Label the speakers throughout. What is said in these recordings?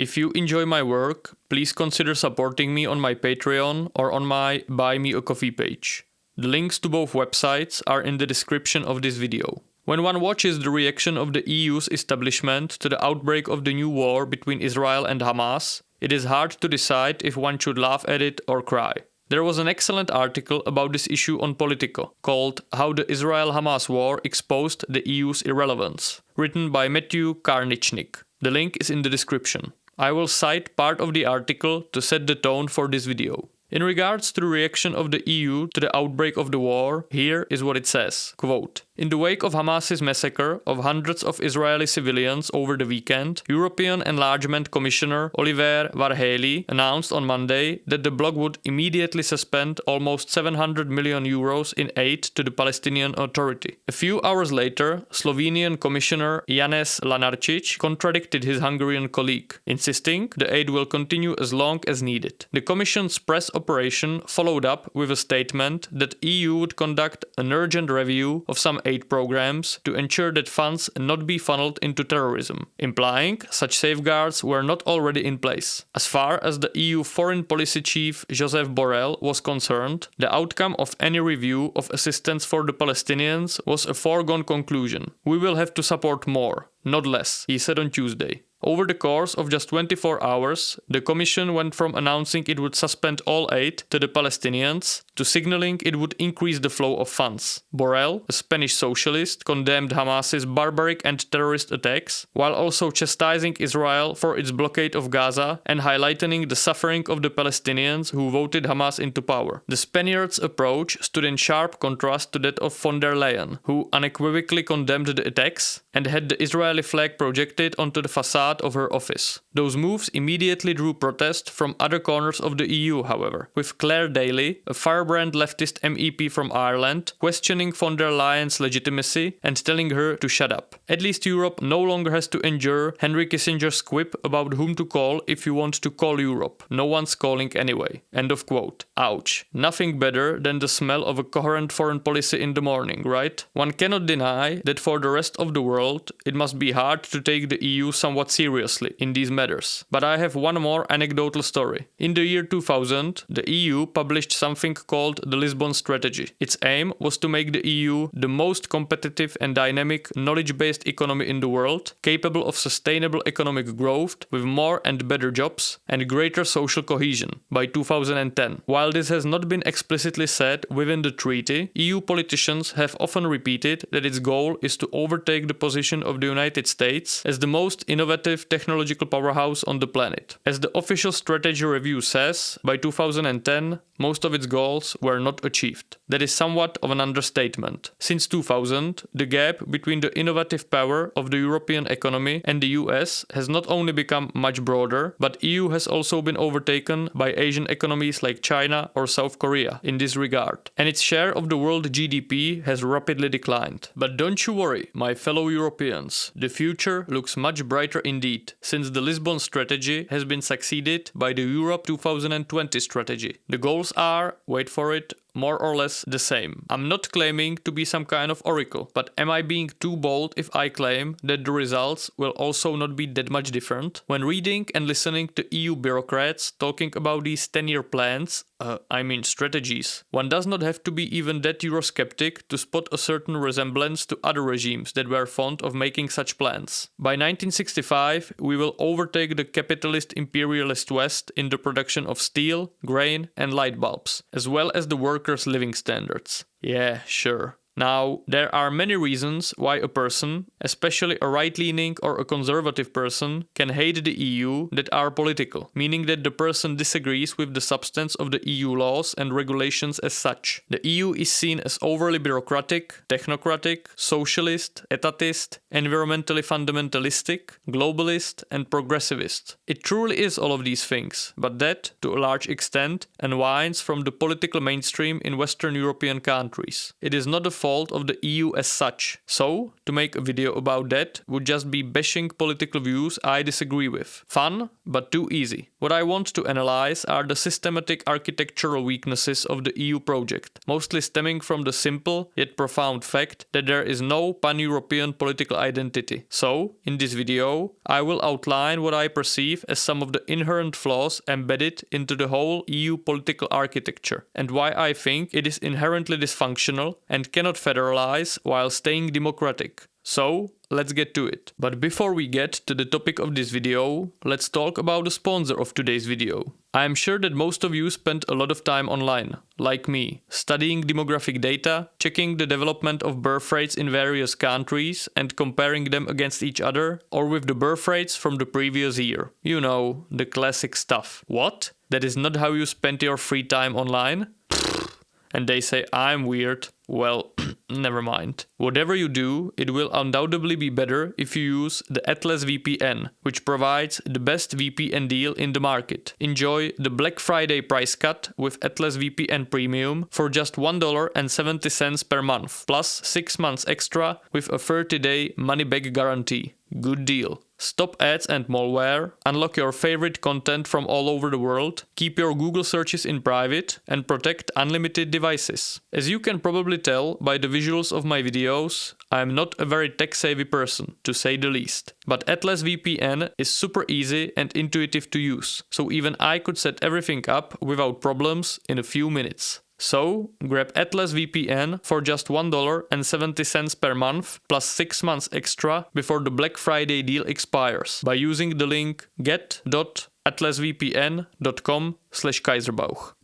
Speaker 1: If you enjoy my work, please consider supporting me on my Patreon or on my Buy Me a Coffee page. The links to both websites are in the description of this video. When one watches the reaction of the EU's establishment to the outbreak of the new war between Israel and Hamas, it is hard to decide if one should laugh at it or cry. There was an excellent article about this issue on Politico, called How the Israel-Hamas War Exposed the EU's Irrelevance, written by Matthew Karnichnik. The link is in the description. I will cite part of the article to set the tone for this video. In regards to the reaction of the EU to the outbreak of the war, here is what it says. Quote, in the wake of Hamas's massacre of hundreds of Israeli civilians over the weekend, European Enlargement Commissioner Oliver Varhelyi announced on Monday that the bloc would immediately suspend almost 700 million euros in aid to the Palestinian Authority. A few hours later, Slovenian Commissioner Janez Lenarčič contradicted his Hungarian colleague, insisting the aid will continue as long as needed. The Commission's press operation followed up with a statement that EU would conduct an urgent review of some aid programs to ensure that funds not be funneled into terrorism, implying such safeguards were not already in place. As far as the EU Foreign Policy Chief Josep Borrell was concerned, the outcome of any review of assistance for the Palestinians was a foregone conclusion. We will have to support more, not less, he said on Tuesday. Over the course of just 24 hours, the Commission went from announcing it would suspend all aid to the Palestinians to signaling it would increase the flow of funds. Borrell, a Spanish socialist, condemned Hamas's barbaric and terrorist attacks, while also chastising Israel for its blockade of Gaza and highlighting the suffering of the Palestinians who voted Hamas into power. The Spaniards' approach stood in sharp contrast to that of von der Leyen, who unequivocally condemned the attacks and had the Israeli flag projected onto the facade of her office. Those moves immediately drew protest from other corners of the EU, however, with Claire Daly, a firebrand leftist MEP from Ireland, questioning von der Leyen's legitimacy and telling her to shut up. At least Europe no longer has to endure Henry Kissinger's quip about whom to call if you want to call Europe. No one's calling anyway. End of quote. Ouch. Nothing better than the smell of a coherent foreign policy in the morning, right? One cannot deny that for the rest of the world, it must be hard to take the EU somewhat seriously in these matters. But I have one more anecdotal story. In the year 2000, the EU published something called the Lisbon Strategy. Its aim was to make the EU the most competitive and dynamic knowledge-based economy in the world, capable of sustainable economic growth with more and better jobs and greater social cohesion by 2010. While this has not been explicitly said within the treaty, EU politicians have often repeated that its goal is to overtake the position of the United States as the most innovative technological powerhouse on the planet. As the official strategy review says, by 2010, most of its goals were not achieved. That is somewhat of an understatement. Since 2000, the gap between the innovative power of the European economy and the US has not only become much broader, but EU has also been overtaken by Asian economies like China or South Korea in this regard, and its share of the world GDP has rapidly declined. But don't you worry, my fellow Europeans, the future looks much brighter indeed, since the Lisbon strategy has been succeeded by the Europe 2020 strategy. The goals are, wait for it, more or less the same. I'm not claiming to be some kind of oracle, but am I being too bold if I claim that the results will also not be that much different? When reading and listening to EU bureaucrats talking about these 10-year plans, strategies, one does not have to be even that Eurosceptic to spot a certain resemblance to other regimes that were fond of making such plans. By 1965, we will overtake the capitalist imperialist West in the production of steel, grain and light bulbs, as well as the workers' living standards. Yeah, sure. Now, there are many reasons why a person, especially a right-leaning or a conservative person, can hate the EU that are political, meaning that the person disagrees with the substance of the EU laws and regulations as such. The EU is seen as overly bureaucratic, technocratic, socialist, etatist, environmentally fundamentalistic, globalist, and progressivist. It truly is all of these things, but that, to a large extent, unwinds from the political mainstream in Western European countries. It is not a fault of the EU as such. So, to make a video about that would just be bashing political views I disagree with. Fun, but too easy. What I want to analyze are the systematic architectural weaknesses of the EU project, mostly stemming from the simple yet profound fact that there is no pan-European political identity. So, in this video, I will outline what I perceive as some of the inherent flaws embedded into the whole EU political architecture, and why I think it is inherently dysfunctional and cannot federalize while staying democratic. So, let's get to it. But before we get to the topic of this video, let's talk about the sponsor of today's video. I am sure that most of you spend a lot of time online, like me, studying demographic data, checking the development of birth rates in various countries and comparing them against each other, or with the birth rates from the previous year. You know, the classic stuff. What? That is not how you spend your free time online? And they say I'm weird. Well, never mind. Whatever you do, it will undoubtedly be better if you use the Atlas VPN, which provides the best VPN deal in the market. Enjoy the Black Friday price cut with Atlas VPN Premium for just $1.70 per month, plus 6 months extra with a 30-day money-back guarantee. Good deal. Stop ads and malware, unlock your favorite content from all over the world, keep your Google searches in private, and protect unlimited devices. As you can probably tell by the visuals of my videos, I am not a very tech-savvy person, to say the least. But Atlas VPN is super easy and intuitive to use, so even I could set everything up without problems in a few minutes. So, grab Atlas VPN for just $1.70 per month plus 6 months extra before the Black Friday deal expires by using the link get.atlasvpn.com/Kaiserbauch.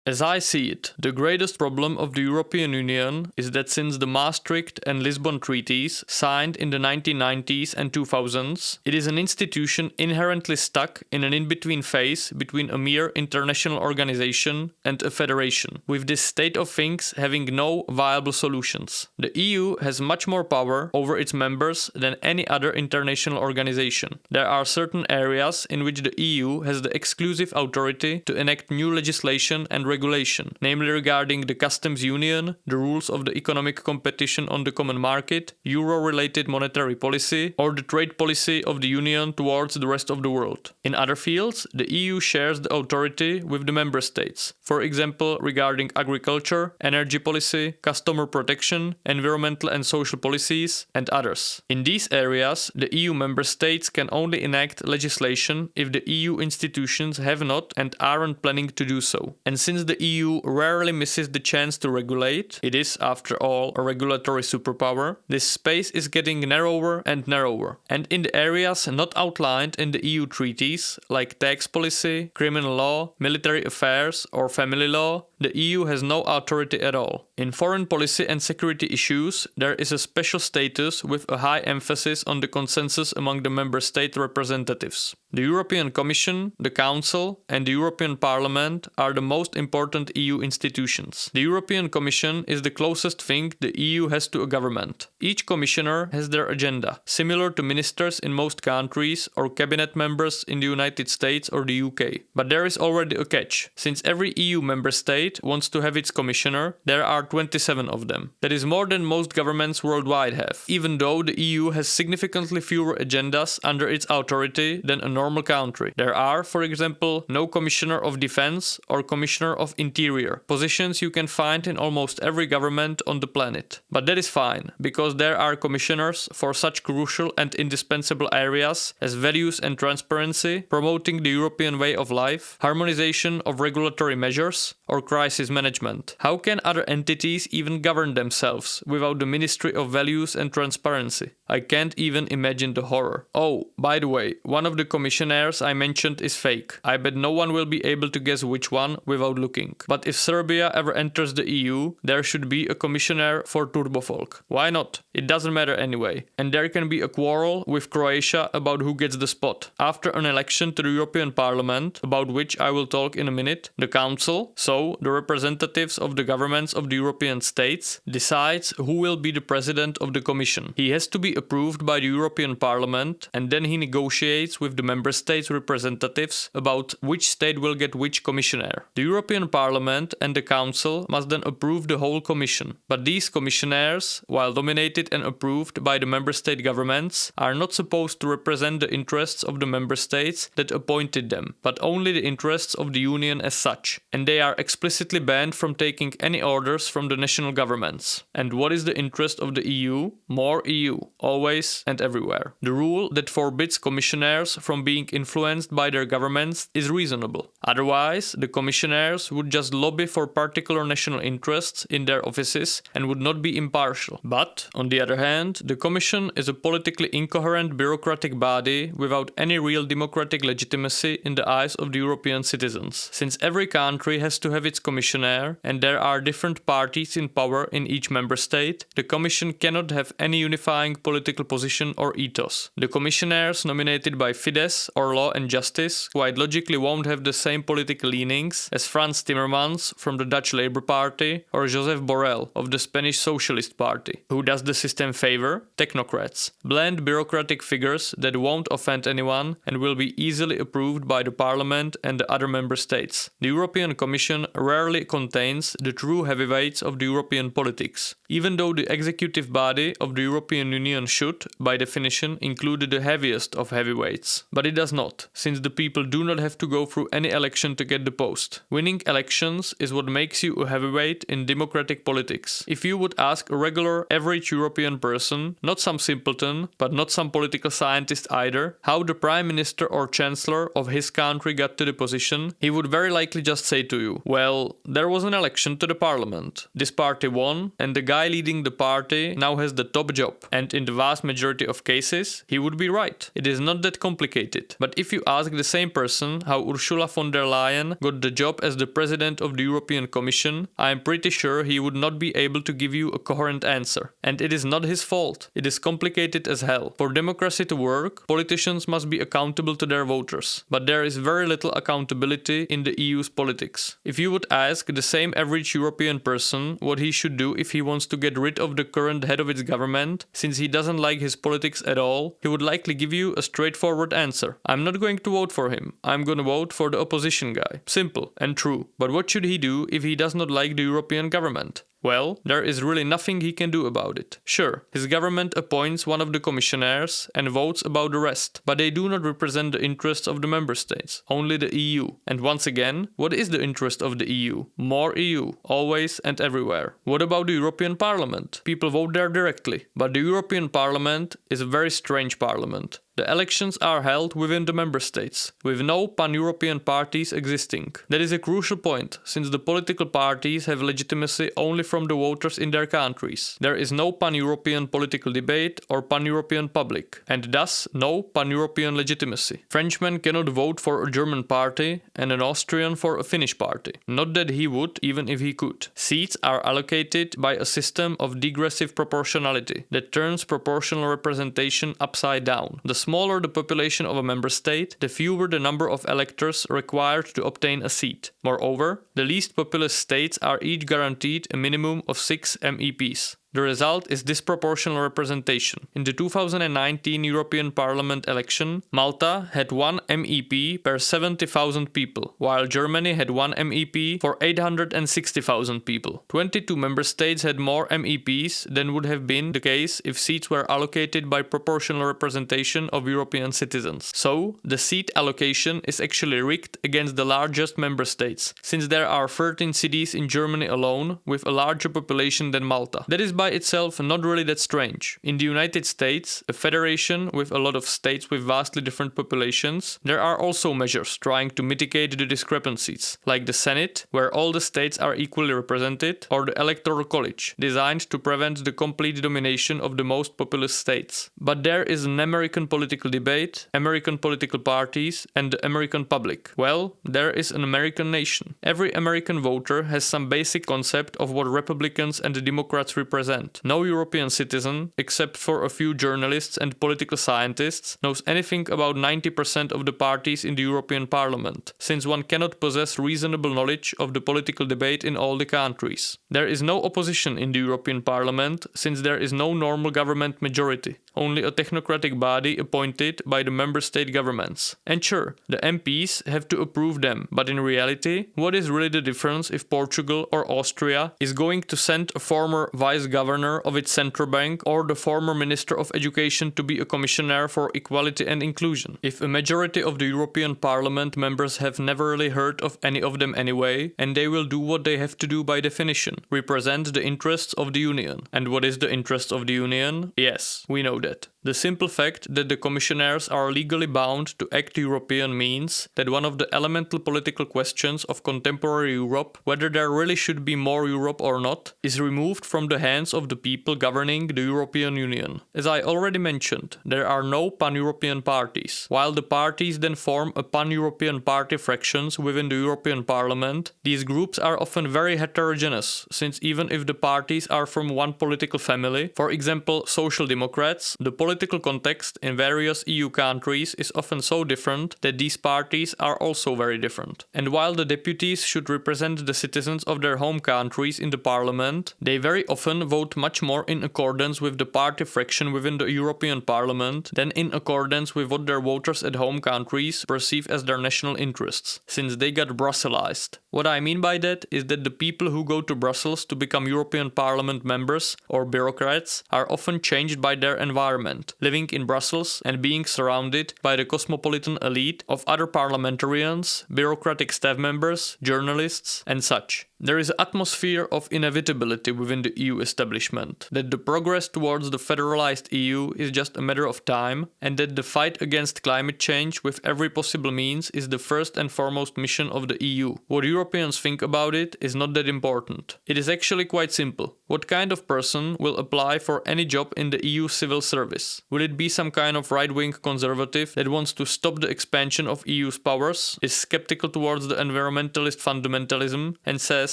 Speaker 1: As I see it, the greatest problem of the European Union is that since the Maastricht and Lisbon treaties, signed in the 1990s and 2000s, it is an institution inherently stuck in an in-between phase between a mere international organization and a federation, with this state of things having no viable solutions. The EU has much more power over its members than any other international organization. There are certain areas in which the EU has the exclusive authority to enact new legislation and regulation, namely regarding the customs union, the rules of the economic competition on the common market, euro-related monetary policy, or the trade policy of the union towards the rest of the world. In other fields, the EU shares the authority with the member states, for example regarding agriculture, energy policy, customer protection, environmental and social policies, and others. In these areas, the EU member states can only enact legislation if the EU institutions have not and aren't planning to do so. And since the EU rarely misses the chance to regulate, it is, after all, a regulatory superpower, this space is getting narrower and narrower. And in the areas not outlined in the EU treaties, like tax policy, criminal law, military affairs, or family law, the EU has no authority at all. In foreign policy and security issues, there is a special status with a high emphasis on the consensus among the member state representatives. The European Commission, the Council, and the European Parliament are the most important EU institutions. The European Commission is the closest thing the EU has to a government. Each commissioner has their agenda, similar to ministers in most countries or cabinet members in the United States or the UK. But there is already a catch. Since every EU member state wants to have its commissioner, there are 27 of them. That is more than most governments worldwide have, even though the EU has significantly fewer agendas under its authority than a normal country. There are, for example, no Commissioner of Defense or Commissioner of Interior, positions you can find in almost every government on the planet. But that is fine, because there are commissioners for such crucial and indispensable areas as values and transparency, promoting the European way of life, harmonization of regulatory measures, or crisis management. How can other entities even govern themselves without the Ministry of Values and Transparency? I can't even imagine the horror. Oh, by the way, one of the commissionaires I mentioned is fake. I bet no one will be able to guess which one without looking. But if Serbia ever enters the EU, there should be a commissioner for Turbofolk. Why not? It doesn't matter anyway. And there can be a quarrel with Croatia about who gets the spot. After an election to the European Parliament, about which I will talk in a minute, the Council, so the representatives of the governments of the European states, decides who will be the president of the Commission. He has to be approved by the European Parliament, and then he negotiates with the member states' representatives about which state will get which commissioner. The European Parliament and the Council must then approve the whole Commission. But these commissioners, while nominated and approved by the member state governments, are not supposed to represent the interests of the member states that appointed them, but only the interests of the Union as such. And they are explicitly banned from taking any orders from the national governments. And what is the interest of the EU? More EU, always and everywhere. The rule that forbids commissioners from being influenced by their governments is reasonable. Otherwise, the commissioners would just lobby for particular national interests in their offices and would not be impartial. But, on the other hand, the Commission is a politically incoherent bureaucratic body without any real democratic legitimacy in the eyes of the European citizens. Since every country has to have its commissioner, and there are different parties in power in each member state, the Commission cannot have any unifying political position or ethos. The commissioners nominated by Fidesz or Law and Justice quite logically won't have the same political leanings as Frans Timmermans from the Dutch Labour Party or Josep Borrell of the Spanish Socialist Party. Who does the system favor? Technocrats. Bland bureaucratic figures that won't offend anyone and will be easily approved by the Parliament and the other member states. The European Commission rarely contains the true heavyweights of the European politics, even though the executive body of the European Union should, by definition, include the heaviest of heavyweights. But it does not, since the people do not have to go through any election to get the post. Winning elections is what makes you a heavyweight in democratic politics. If you would ask a regular, average European person, not some simpleton, but not some political scientist either, how the Prime Minister or Chancellor of his country got to the position, he would very likely just say to you, well, there was an election to the Parliament. This party won, and the guy leading the party now has the top job. And in the vast majority of cases, he would be right. It is not that complicated. But if you ask the same person how Ursula von der Leyen got the job as the President of the European Commission, I am pretty sure he would not be able to give you a coherent answer. And it is not his fault. It is complicated as hell. For democracy to work, politicians must be accountable to their voters. But there is very little accountability in the EU's politics. If you would ask the same average European person what he should do if he wants to get rid of the current head of its government, since he doesn't like his politics at all, he would likely give you a straightforward answer. I'm not going to vote for him. I'm gonna vote for the opposition guy. Simple and true. But what should he do if he does not like the European government? Well, there is really nothing he can do about it. Sure, his government appoints one of the commissioners and votes about the rest, but they do not represent the interests of the member states, only the EU. And once again, what is the interest of the EU? More EU, always and everywhere. What about the European Parliament? People vote there directly, but the European Parliament is a very strange parliament. The elections are held within the member states, with no pan-European parties existing. That is a crucial point, since the political parties have legitimacy only from the voters in their countries. There is no pan-European political debate or pan-European public, and thus no pan-European legitimacy. Frenchmen cannot vote for a German party and an Austrian for a Finnish party. Not that he would, even if he could. Seats are allocated by a system of digressive proportionality that turns proportional representation upside down. The smaller the population of a member state, the fewer the number of electors required to obtain a seat. Moreover, the least populous states are each guaranteed a minimum of 6 MEPs. The result is disproportional representation. In the 2019 European Parliament election, Malta had 1 MEP per 70,000 people, while Germany had 1 MEP for 860,000 people. 22 member states had more MEPs than would have been the case if seats were allocated by proportional representation of European citizens. So, the seat allocation is actually rigged against the largest member states, since there are 13 cities in Germany alone with a larger population than Malta. That is by itself not really that strange. In the United States, a federation with a lot of states with vastly different populations, there are also measures trying to mitigate the discrepancies, like the Senate, where all the states are equally represented, or the Electoral College, designed to prevent the complete domination of the most populous states. But there is an American political debate, American political parties, and the American public. Well, there is an American nation. Every American voter has some basic concept of what Republicans and the Democrats represent. No European citizen, except for a few journalists and political scientists, knows anything about 90% of the parties in the European Parliament, since one cannot possess reasonable knowledge of the political debate in all the countries. There is no opposition in the European Parliament, since there is no normal government majority. only a technocratic body appointed by the member state governments. And sure, the MPs have to approve them, but in reality, what is really the difference if Portugal or Austria is going to send a former vice governor of its central bank or the former minister of education to be a commissioner for equality and inclusion? If a majority of the European Parliament members have never really heard of any of them anyway, and they will do what they have to do by definition, represent the interests of the Union. And what is the interest of the Union? Yes, we know that. The simple fact that the commissioners are legally bound to act European means that one of the elemental political questions of contemporary Europe, whether there really should be more Europe or not, is removed from the hands of the people governing the European Union. As I already mentioned, there are no pan-European parties. While the parties then form a pan-European party fractions within the European Parliament, these groups are often very heterogeneous, since even if the parties are from one political family, for example Social Democrats, the political context in various EU countries is often so different that these parties are also very different. And while the deputies should represent the citizens of their home countries in the parliament, they very often vote much more in accordance with the party fraction within the European Parliament than in accordance with what their voters at home countries perceive as their national interests, since they got Brusselized. What I mean by that is that the people who go to Brussels to become European Parliament members or bureaucrats are often changed by their environment, living in Brussels and being surrounded by the cosmopolitan elite of other parliamentarians, bureaucratic staff members, journalists, and such. There is an atmosphere of inevitability within the EU establishment, that the progress towards the federalized EU is just a matter of time, and that the fight against climate change with every possible means is the first and foremost mission of the EU. What Europeans think about it is not that important. It is actually quite simple. What kind of person will apply for any job in the EU civil service? Will it be some kind of right-wing conservative that wants to stop the expansion of EU's powers, is skeptical towards the environmentalist fundamentalism, and says,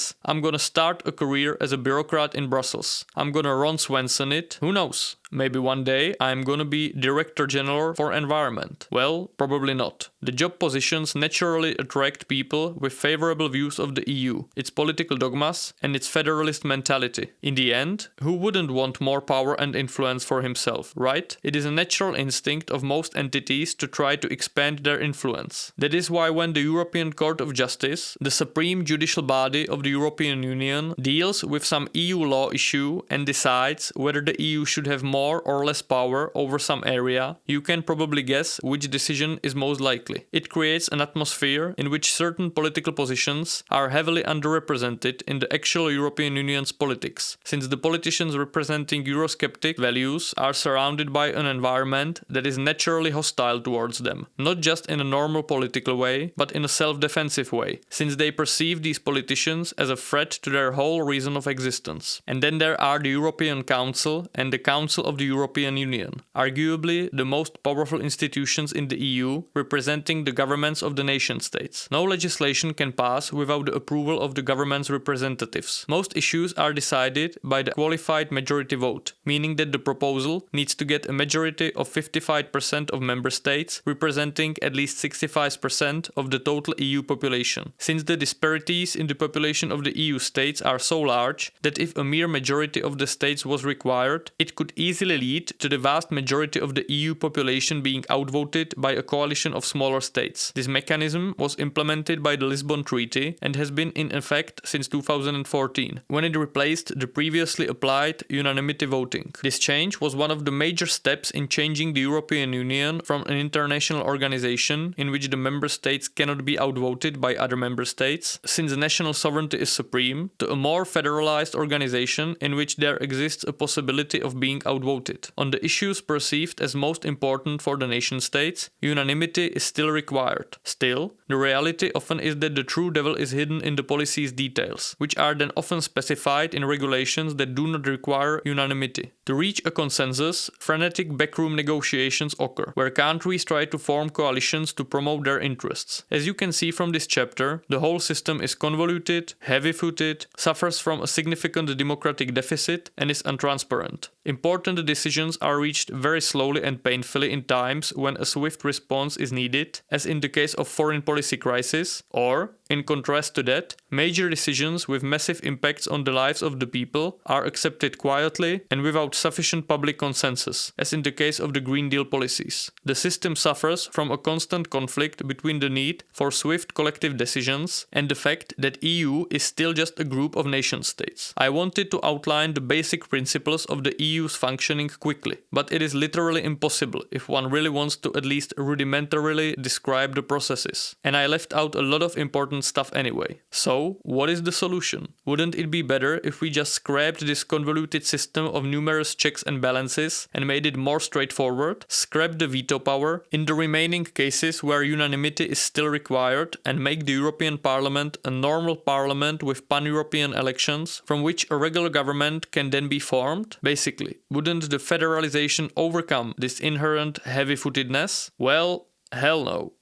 Speaker 1: I'm gonna start a career as a bureaucrat in Brussels. I'm gonna Ron Swanson it. Who knows? Maybe one day I'm gonna be Director General for Environment. Well, probably not. The job positions naturally attract people with favorable views of the EU, its political dogmas, and its federalist mentality. In the end, who wouldn't want more power and influence for himself, right? It is a natural instinct of most entities to try to expand their influence. That is why when the European Court of Justice, the supreme judicial body of the European Union, deals with some EU law issue and decides whether the EU should have more or less power over some area, you can probably guess which decision is most likely. It creates an atmosphere in which certain political positions are heavily underrepresented in the actual European Union's politics, since the politicians representing Eurosceptic values are surrounded by an environment that is naturally hostile towards them, not just in a normal political way, but in a self-defensive way, since they perceive these politicians as a threat to their whole reason of existence. And then there are the European Council and the Council of the European Union, arguably the most powerful institutions in the EU, representing the governments of the nation states. No legislation can pass without the approval of the government's representatives. Most issues are decided by the qualified majority vote, meaning that the proposal needs to get a majority of 55% of member states, representing at least 65% of the total EU population. Since the disparities in the population of the EU states are so large that if a mere majority of the states was required, it could easily lead to the vast majority of the EU population being outvoted by a coalition of smaller states. This mechanism was implemented by the Lisbon Treaty and has been in effect since 2014, when it replaced the previously applied unanimity voting. This change was one of the major steps in changing the European Union from an international organization in which the member states cannot be outvoted by other member states, since national sovereignty is supreme, to a more federalized organization in which there exists a possibility of being outvoted. On the issues perceived as most important for the nation states, unanimity is still required. Still, the reality often is that the true devil is hidden in the policy's details, which are then often specified in regulations that do not require unanimity. To reach a consensus, frenetic backroom negotiations occur, where countries try to form coalitions to promote their interests. As you can see from this chapter, the whole system is convoluted, heavy-footed, suffers from a significant democratic deficit, and is untransparent. Important decisions are reached very slowly and painfully in times when a swift response is needed, as in the case of foreign policy crisis, or, in contrast to that, major decisions with massive impacts on the lives of the people are accepted quietly and without sufficient public consensus, as in the case of the Green Deal policies. The system suffers from a constant conflict between the need for swift collective decisions and the fact that EU is still just a group of nation-states. I wanted to outline the basic principles of the EU's functioning quickly, but it is literally impossible if one really wants to at least rudimentarily describe the processes. And I left out a lot of important stuff anyway. So, what is the solution? Wouldn't it be better if we just scrapped this convoluted system of numerous checks and balances and made it more straightforward, scrap the veto power in the remaining cases where unanimity is still required, and make the European Parliament a normal parliament with pan-European elections from which a regular government can then be formed? Basically, wouldn't the federalization overcome this inherent heavy-footedness? Well, hell no.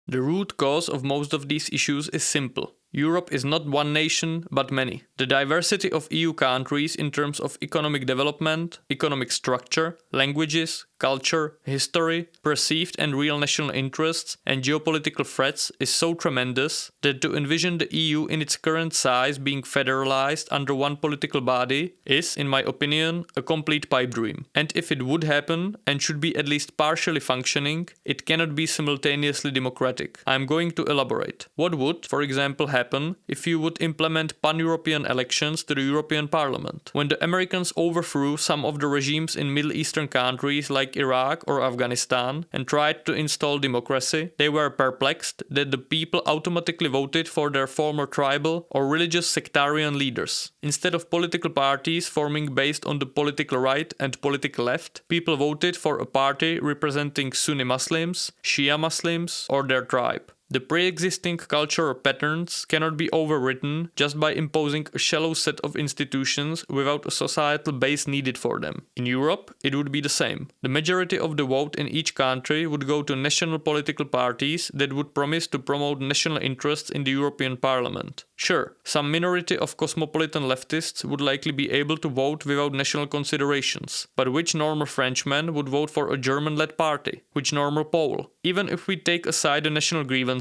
Speaker 1: The root cause of most of these issues is simple. Europe is not one nation, but many. The diversity of EU countries in terms of economic development, economic structure, languages, culture, history, perceived and real national interests, and geopolitical threats is so tremendous that to envision the EU in its current size being federalized under one political body is, in my opinion, a complete pipe dream. And if it would happen, and should be at least partially functioning, it cannot be simultaneously democratic. I am going to elaborate. What would, for example, happen if you would implement pan-European elections to the European Parliament? When the Americans overthrew some of the regimes in Middle Eastern countries like Iraq or Afghanistan and tried to install democracy, they were perplexed that the people automatically voted for their former tribal or religious sectarian leaders. Instead of political parties forming based on the political right and political left, people voted for a party representing Sunni Muslims, Shia Muslims, or their tribe. The pre-existing cultural patterns cannot be overwritten just by imposing a shallow set of institutions without a societal base needed for them. In Europe, it would be the same. The majority of the vote in each country would go to national political parties that would promise to promote national interests in the European Parliament. Sure, some minority of cosmopolitan leftists would likely be able to vote without national considerations. But which normal Frenchman would vote for a German-led party? Which normal Pole? Even if we take aside the national grievances,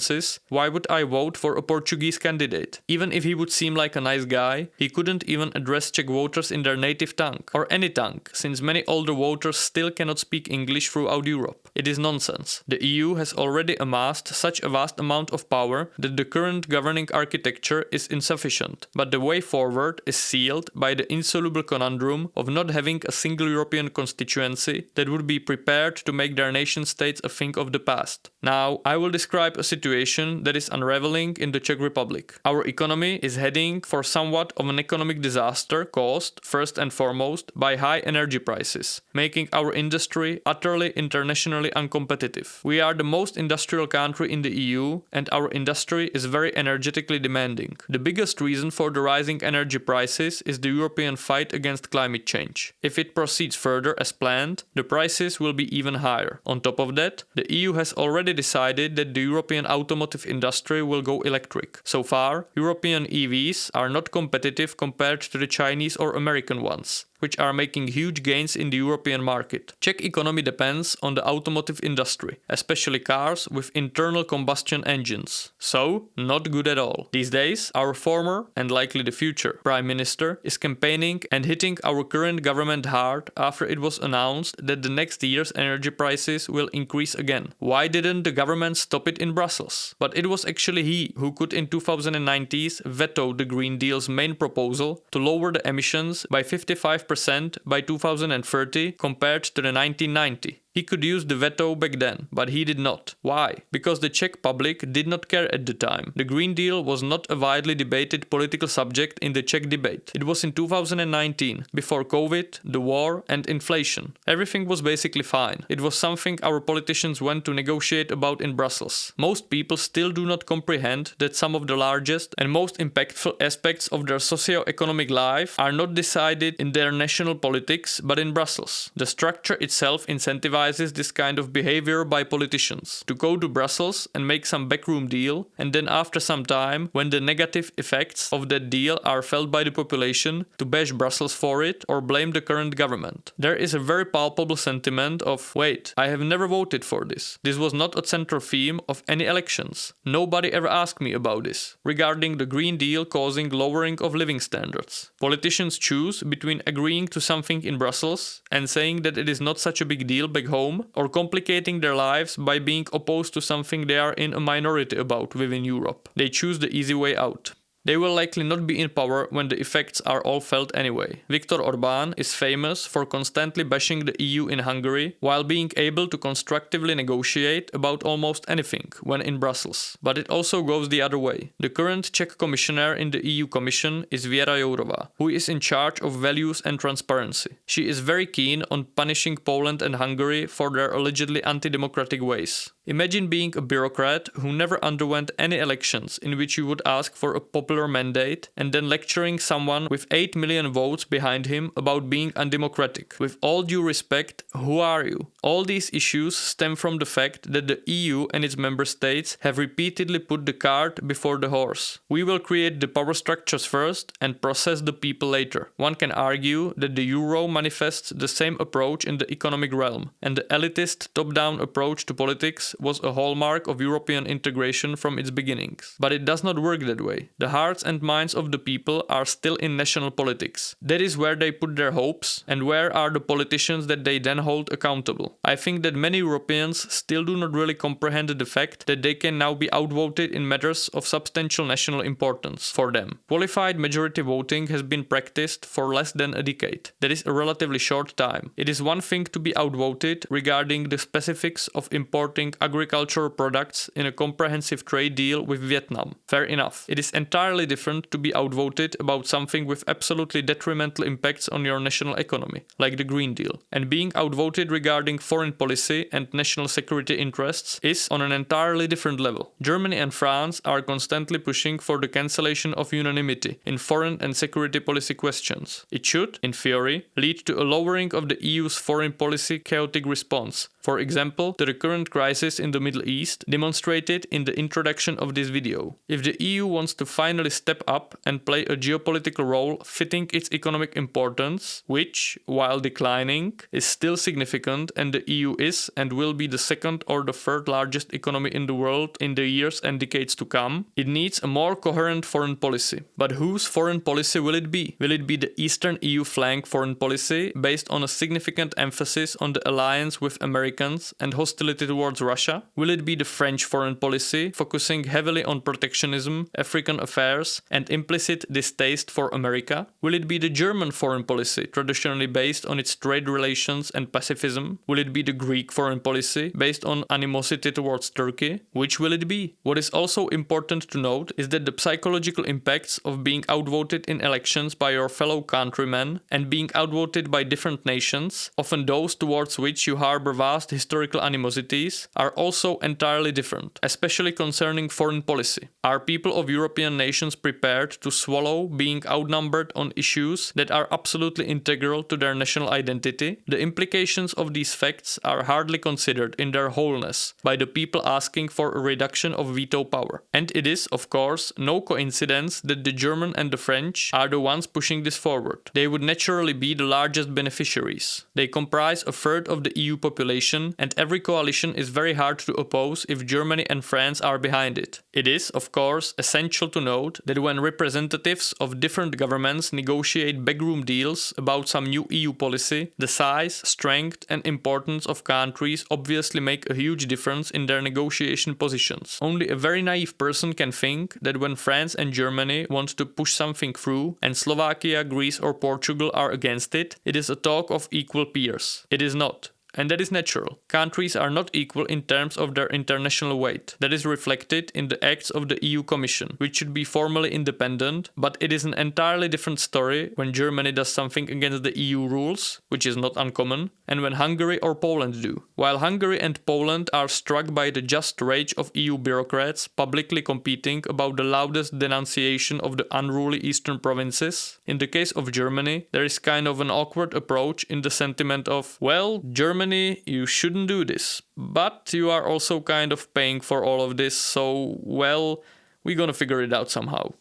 Speaker 1: why would I vote for a Portuguese candidate? Even if he would seem like a nice guy, he couldn't even address Czech voters in their native tongue, or any tongue, since many older voters still cannot speak English throughout Europe. It is nonsense. The EU has already amassed such a vast amount of power that the current governing architecture is insufficient, but the way forward is sealed by the insoluble conundrum of not having a single European constituency that would be prepared to make their nation-states a thing of the past. Now, I will describe a situation that is unraveling in the Czech Republic. Our economy is heading for somewhat of an economic disaster caused, first and foremost, by high energy prices, making our industry utterly internationally uncompetitive. We are the most industrial country in the EU, and our industry is very energetically demanding. The biggest reason for the rising energy prices is the European fight against climate change. If it proceeds further as planned, the prices will be even higher. On top of that, the EU has already decided that the European automotive industry will go electric. So far, European EVs are not competitive compared to the Chinese or American ones, which are making huge gains in the European market. Czech economy depends on the automotive industry, especially cars with internal combustion engines. So, not good at all. These days, our former, and likely the future, Prime Minister is campaigning and hitting our current government hard after it was announced that the next year's energy prices will increase again. Why didn't the government stop it in Brussels? But it was actually he who could in 2090s veto the Green Deal's main proposal to lower the emissions by 55% by 2030 compared to the 1990. He could use the veto back then, but he did not. Why? Because the Czech public did not care at the time. The Green Deal was not a widely debated political subject in the Czech debate. It was in 2019, before COVID, the war, and inflation. Everything was basically fine. It was something our politicians went to negotiate about in Brussels. Most people still do not comprehend that some of the largest and most impactful aspects of their socio-economic life are not decided in their national politics, but in Brussels. The structure itself incentivizes normalizes this kind of behavior by politicians. To go to Brussels and make some backroom deal, and then after some time, when the negative effects of that deal are felt by the population, to bash Brussels for it or blame the current government. There is a very palpable sentiment of, wait, I have never voted for this. This was not a central theme of any elections. Nobody ever asked me about this. Regarding the Green Deal causing lowering of living standards. Politicians choose between agreeing to something in Brussels and saying that it is not such a big deal back home, or complicating their lives by being opposed to something they are in a minority about within Europe. They choose the easy way out. They will likely not be in power when the effects are all felt anyway. Viktor Orbán is famous for constantly bashing the EU in Hungary while being able to constructively negotiate about almost anything when in Brussels. But it also goes the other way. The current Czech commissioner in the EU Commission is Věra Jourová, who is in charge of values and transparency. She is very keen on punishing Poland and Hungary for their allegedly anti-democratic ways. Imagine being a bureaucrat who never underwent any elections in which you would ask for a popular mandate and then lecturing someone with 8 million votes behind him about being undemocratic. With all due respect, who are you? All these issues stem from the fact that the EU and its member states have repeatedly put the cart before the horse. We will create the power structures first and process the people later. One can argue that the euro manifests the same approach in the economic realm, and the elitist top-down approach to politics was a hallmark of European integration from its beginnings. But it does not work that way. The hearts and minds of the people are still in national politics. That is where they put their hopes, and where are the politicians that they then hold accountable. I think that many Europeans still do not really comprehend the fact that they can now be outvoted in matters of substantial national importance for them. Qualified majority voting has been practiced for less than a decade. That is a relatively short time. It is one thing to be outvoted regarding the specifics of importing agricultural products in a comprehensive trade deal with Vietnam. Fair enough. It is entirely different to be outvoted about something with absolutely detrimental impacts on your national economy, like the Green Deal. And being outvoted regarding foreign policy and national security interests is on an entirely different level. Germany and France are constantly pushing for the cancellation of unanimity in foreign and security policy questions. It should, in theory, lead to a lowering of the EU's foreign policy chaotic response. For example, to the current crisis in the Middle East, demonstrated in the introduction of this video. If the EU wants to finally step up and play a geopolitical role fitting its economic importance, which, while declining, is still significant, and the EU is and will be the second or the third largest economy in the world in the years and decades to come, it needs a more coherent foreign policy. But whose foreign policy will it be? Will it be the Eastern EU flank foreign policy based on a significant emphasis on the alliance with Americans and hostility towards Russia? Will it be the French foreign policy, focusing heavily on protectionism, African affairs, and implicit distaste for America? Will it be the German foreign policy, traditionally based on its trade relations and pacifism? Will it be the Greek foreign policy, based on animosity towards Turkey? Which will it be? What is also important to note is that the psychological impacts of being outvoted in elections by your fellow countrymen and being outvoted by different nations, often those towards which you harbor vast historical animosities, are also entirely different, especially concerning foreign policy. Are people of European nations prepared to swallow being outnumbered on issues that are absolutely integral to their national identity? The implications of these facts are hardly considered in their wholeness by the people asking for a reduction of veto power. And it is, of course, no coincidence that the German and the French are the ones pushing this forward. They would naturally be the largest beneficiaries. They comprise a third of the EU population, and every coalition is very hard to oppose if Germany and France are behind it. It is, of course, essential to note that when representatives of different governments negotiate backroom deals about some new EU policy, the size, strength, and importance of countries obviously make a huge difference in their negotiation positions. Only a very naive person can think that when France and Germany want to push something through and Slovakia, Greece, or Portugal are against it, it is a talk of equal peers. It is not. And that is natural. Countries are not equal in terms of their international weight. That is reflected in the acts of the EU Commission, which should be formally independent, but it is an entirely different story when Germany does something against the EU rules, which is not uncommon, and when Hungary or Poland do. While Hungary and Poland are struck by the just rage of EU bureaucrats publicly competing about the loudest denunciation of the unruly eastern provinces, in the case of Germany, there is kind of an awkward approach in the sentiment of, well, Germany Germany, you shouldn't do this. But you are also kind of paying for all of this, so, well, we're gonna figure it out somehow.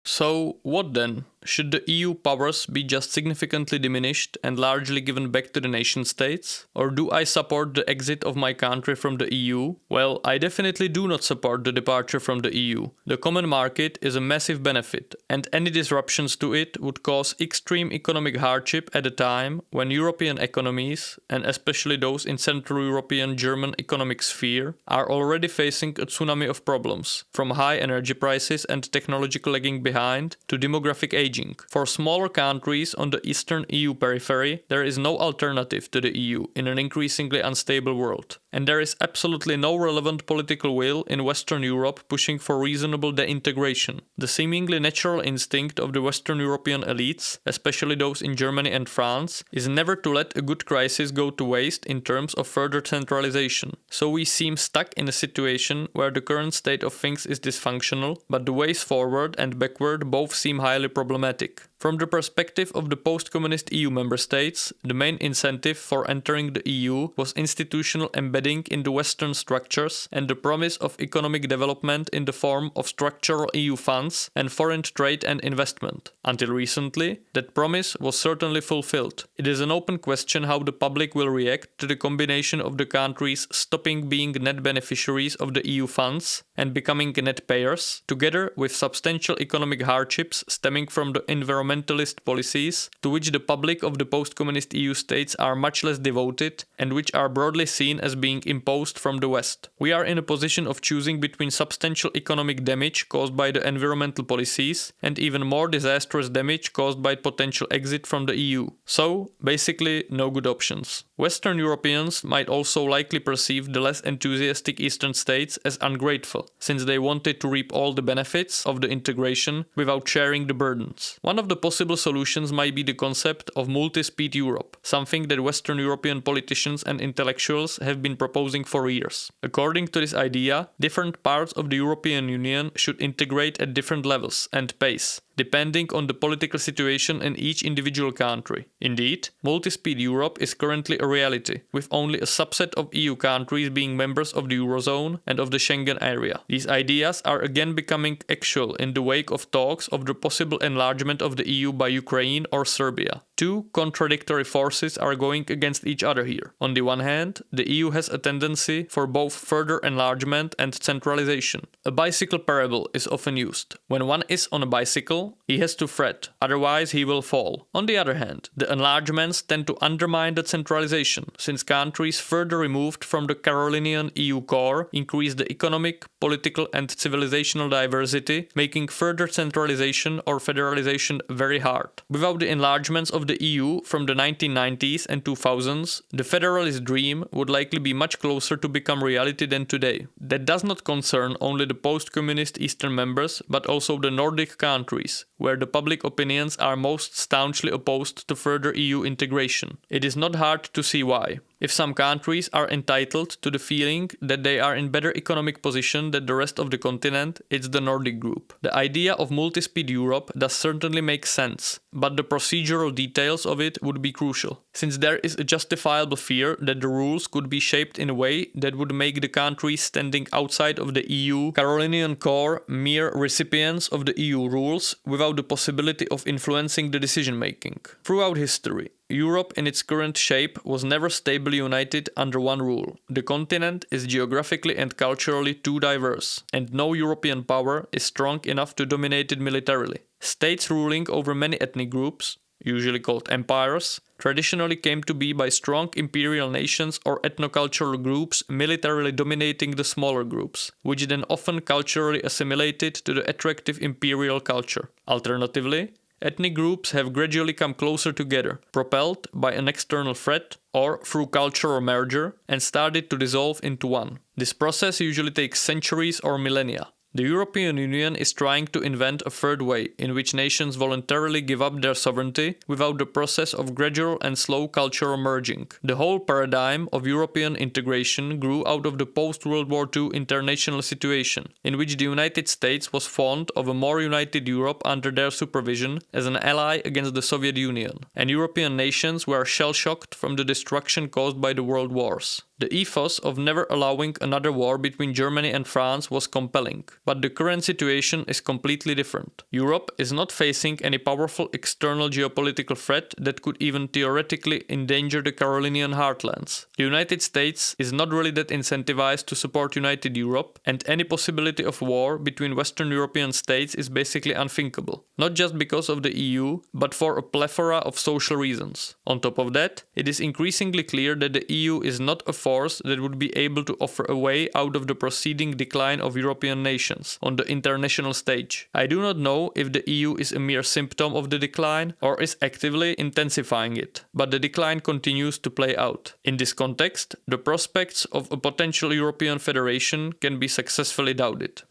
Speaker 1: So, what then? Should the EU powers be just significantly diminished and largely given back to the nation states? Or do I support the exit of my country from the EU? Well, I definitely do not support the departure from the EU. The common market is a massive benefit, and any disruptions to it would cause extreme economic hardship at a time when European economies, and especially those in Central European German economic sphere, are already facing a tsunami of problems, from high energy prices and technological lagging behind to demographic aging. For smaller countries on the eastern EU periphery, there is no alternative to the EU in an increasingly unstable world. And there is absolutely no relevant political will in Western Europe pushing for reasonable de-integration. The seemingly natural instinct of the Western European elites, especially those in Germany and France, is never to let a good crisis go to waste in terms of further centralization. So we seem stuck in a situation where the current state of things is dysfunctional, but the ways forward and backward both seem highly problematic. From the perspective of the post-communist EU member states, the main incentive for entering the EU was institutional embedding in the Western structures and the promise of economic development in the form of structural EU funds and foreign trade and investment. Until recently, that promise was certainly fulfilled. It is an open question how the public will react to the combination of the countries stopping being net beneficiaries of the EU funds and becoming net payers, together with substantial economic hardships stemming from the environmentalist policies to which the public of the post-communist EU states are much less devoted and which are broadly seen as being imposed from the West. We are in a position of choosing between substantial economic damage caused by the environmental policies and even more disastrous damage caused by potential exit from the EU. So, basically, no good options. Western Europeans might also likely perceive the less enthusiastic Eastern states as ungrateful, since they wanted to reap all the benefits of the integration without sharing the burdens. One of the possible solutions might be the concept of multi-speed Europe, something that Western European politicians and intellectuals have been proposing for years. According to this idea, different parts of the European Union should integrate at different levels and pace, depending on the political situation in each individual country. Indeed, multi-speed Europe is currently a reality, with only a subset of EU countries being members of the Eurozone and of the Schengen area. These ideas are again becoming actual in the wake of talks of the possible enlargement of the EU by Ukraine or Serbia. Two contradictory forces are going against each other here. On the one hand, the EU has a tendency for both further enlargement and centralization. A bicycle parable is often used. When one is on a bicycle, he has to fret, otherwise he will fall. On the other hand, the enlargements tend to undermine the centralization, since countries further removed from the Carolinian EU core increase the economic, political and civilizational diversity, making further centralization or federalization very hard. Without the enlargements of the EU from the 1990s and 2000s, the federalist dream would likely be much closer to become reality than today. That does not concern only the post-communist Eastern members, but also the Nordic countries, where the public opinions are most staunchly opposed to further EU integration. It is not hard to see why. If some countries are entitled to the feeling that they are in better economic position than the rest of the continent, it's the Nordic group. The idea of multi-speed Europe does certainly make sense, but the procedural details of it would be crucial, since there is a justifiable fear that the rules could be shaped in a way that would make the countries standing outside of the EU Carolinian core mere recipients of the EU rules without the possibility of influencing the decision-making. Throughout history, Europe in its current shape was never stably united under one rule. The continent is geographically and culturally too diverse, and no European power is strong enough to dominate it militarily. States ruling over many ethnic groups, usually called empires, traditionally came to be by strong imperial nations or ethnocultural groups militarily dominating the smaller groups, which then often culturally assimilated to the attractive imperial culture. Alternatively, ethnic groups have gradually come closer together, propelled by an external threat or through cultural merger, and started to dissolve into one. This process usually takes centuries or millennia. The European Union is trying to invent a third way, in which nations voluntarily give up their sovereignty without the process of gradual and slow cultural merging. The whole paradigm of European integration grew out of the post-World War II international situation, in which the United States was fond of a more united Europe under their supervision as an ally against the Soviet Union, and European nations were shell-shocked from the destruction caused by the world wars. The ethos of never allowing another war between Germany and France was compelling, but the current situation is completely different. Europe is not facing any powerful external geopolitical threat that could even theoretically endanger the Carolinian heartlands. The United States is not really that incentivized to support united Europe, and any possibility of war between Western European states is basically unthinkable, not just because of the EU, but for a plethora of social reasons. On top of that, it is increasingly clear that the EU is not a force that would be able to offer a way out of the proceeding decline of European nations on the international stage. I do not know if the EU is a mere symptom of the decline or is actively intensifying it, but the decline continues to play out. In this context, the prospects of a potential European federation can be successfully doubted.